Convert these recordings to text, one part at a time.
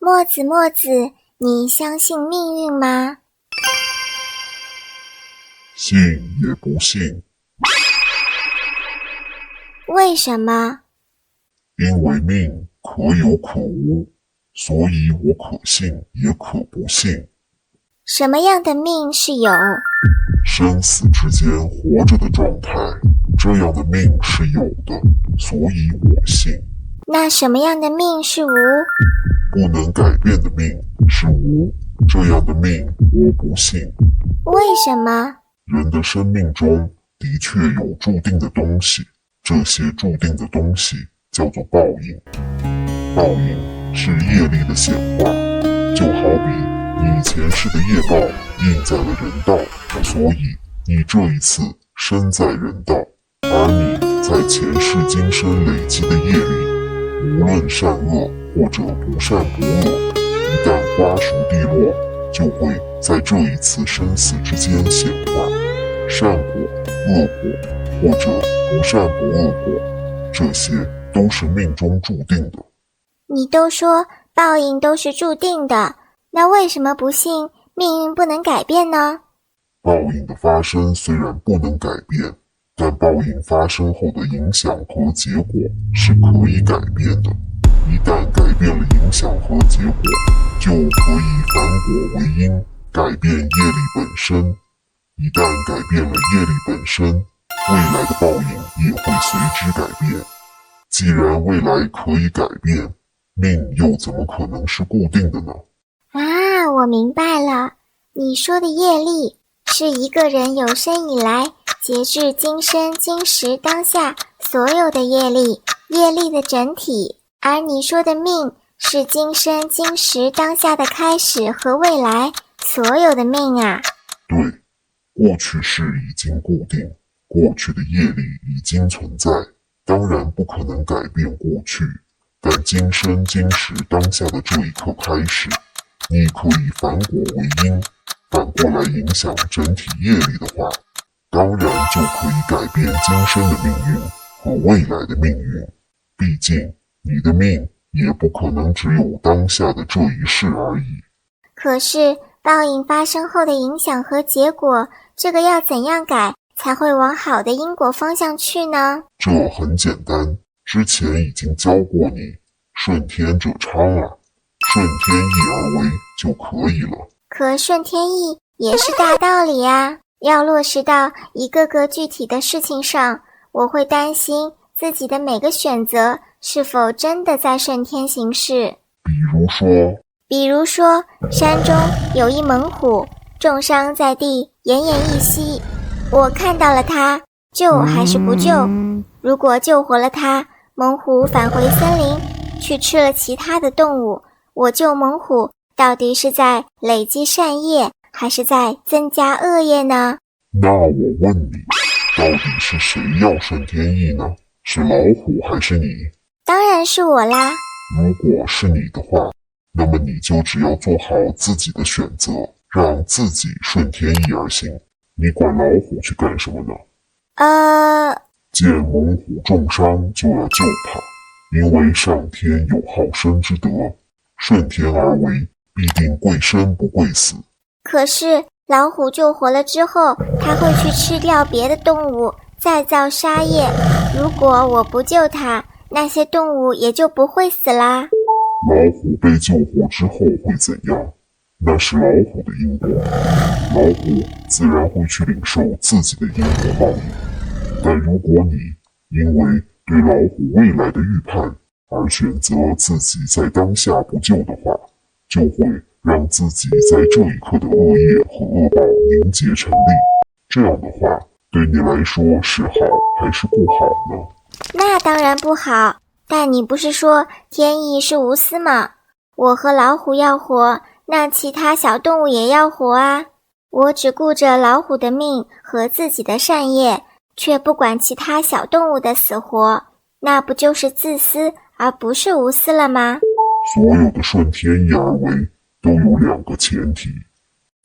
墨子，墨子，你相信命运吗？信也不信。为什么？因为命可有可无，所以我可信也可不信。什么样的命是有？生死之间活着的状态，这样的命是有的，所以我信。那什么样的命是无？不能改变的命是无，这样的命我不信。为什么？人的生命中的确有注定的东西，这些注定的东西叫做报应。报应是业力的显化，就好比你前世的业报印在了人道，所以你这一次身在人道，而你在前世今生累积的业力，无论善恶或者不善不恶，一旦瓜熟蒂落，就会在这一次生死之间显化，善果、恶果，或者不善不恶果，这些都是命中注定的。你都说报应都是注定的，那为什么不信命运不能改变呢？报应的发生虽然不能改变，但报应发生后的影响和结果是可以改变的。一旦改变了影响和结果，就可以反果为因，改变业力本身。一旦改变了业力本身，未来的报应也会随之改变。既然未来可以改变，命又怎么可能是固定的呢？啊，我明白了，你说的业力是一个人有生以来截至今生今时当下所有的业力，业力的整体，而你说的命是今生今时当下的开始和未来所有的命啊。对，过去式已经固定，过去的业力已经存在，当然不可能改变过去，但今生今时当下的这一刻开始，你可以反果为因，反过来影响整体业力的话，当然就可以改变今生的命运和未来的命运。毕竟你的命也不可能只有当下的这一世而已。可是报应发生后的影响和结果，这个要怎样改才会往好的因果方向去呢？这很简单，之前已经教过你，顺天者昌啊，顺天意而为就可以了。可顺天意也是大道理啊，要落实到一个个具体的事情上，我会担心自己的每个选择是否真的在顺天行事。比如说山中有一猛虎，重伤在地，奄奄一息，我看到了它，救还是不救？如果救活了它，猛虎返回森林去吃了其他的动物，我救猛虎到底是在累积善业，还是在增加恶业呢？那我问你，到底是谁要顺天意呢？是老虎还是你？当然是我啦。如果是你的话，那么你就只要做好自己的选择，让自己顺天意而行。你管老虎去干什么呢？见猛虎重伤就要救它，因为上天有好生之德，顺天而为，必定贵生不贵死。可是老虎救活了之后，它会去吃掉别的动物，再造杀业。如果我不救它，那些动物也就不会死啦。老虎被救活之后会怎样？那是老虎的因果，老虎自然会去领受自己的因果报应。但如果你因为对老虎未来的预判而选择自己在当下不救的话，就会让自己在这一刻的恶业和恶报凝结成力。这样的话，对你来说是好还是不好呢？那当然不好，但你不是说天意是无私吗？我和老虎要活，那其他小动物也要活啊。我只顾着老虎的命和自己的善业，却不管其他小动物的死活，那不就是自私而不是无私了吗？所有的顺天意而为都有两个前提，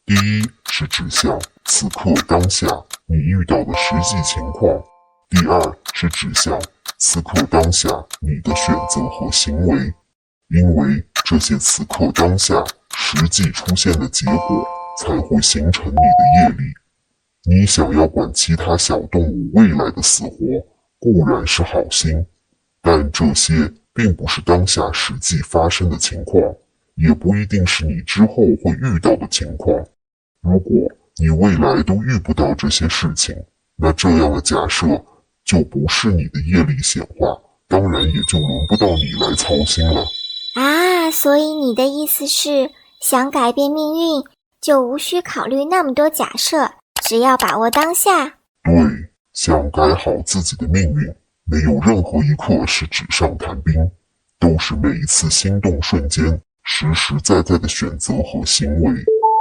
第一是指向此刻当下你遇到的实际情况，第二是指向此刻当下你的选择和行为。因为这些此刻当下实际出现的结果才会形成你的业力。你想要管其他小动物未来的死活，固然是好心，但这些并不是当下实际发生的情况，也不一定是你之后会遇到的情况。如果你未来都遇不到这些事情，那这样的假设就不是你的业力显化，当然也就轮不到你来操心了。啊，所以你的意思是，想改变命运，就无需考虑那么多假设，只要把握当下。对，想改好自己的命运，没有任何一刻是纸上谈兵，都是每一次心动瞬间实实在在的选择和行为。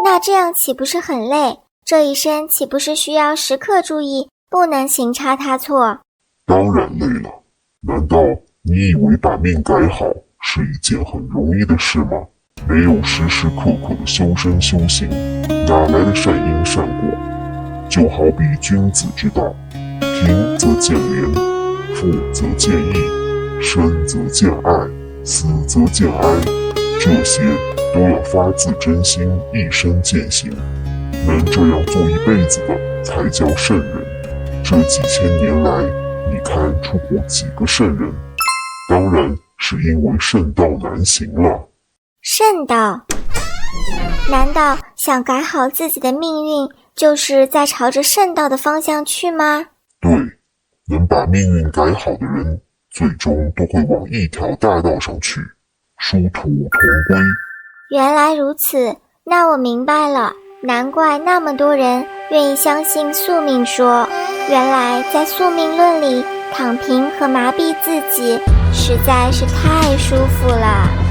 那这样岂不是很累？这一生岂不是需要时刻注意，不能行差踏错？当然累了，难道你以为把命改好是一件很容易的事吗？没有时时刻刻的修身修行，哪来的善因善果？就好比君子之道，贫则见廉，富则见义，生则见爱，死则见哀，这些都要发自真心，一生践行。能这样做一辈子的才叫圣人。这几千年来，你看出过几个圣人？当然是因为圣道难行了。圣道？难道想改好自己的命运，就是在朝着圣道的方向去吗？对，能把命运改好的人，最终都会往一条大道上去，殊途同归。原来如此，那我明白了，难怪那么多人愿意相信宿命说。原来在宿命论里，躺平和麻痹自己实在是太舒服了。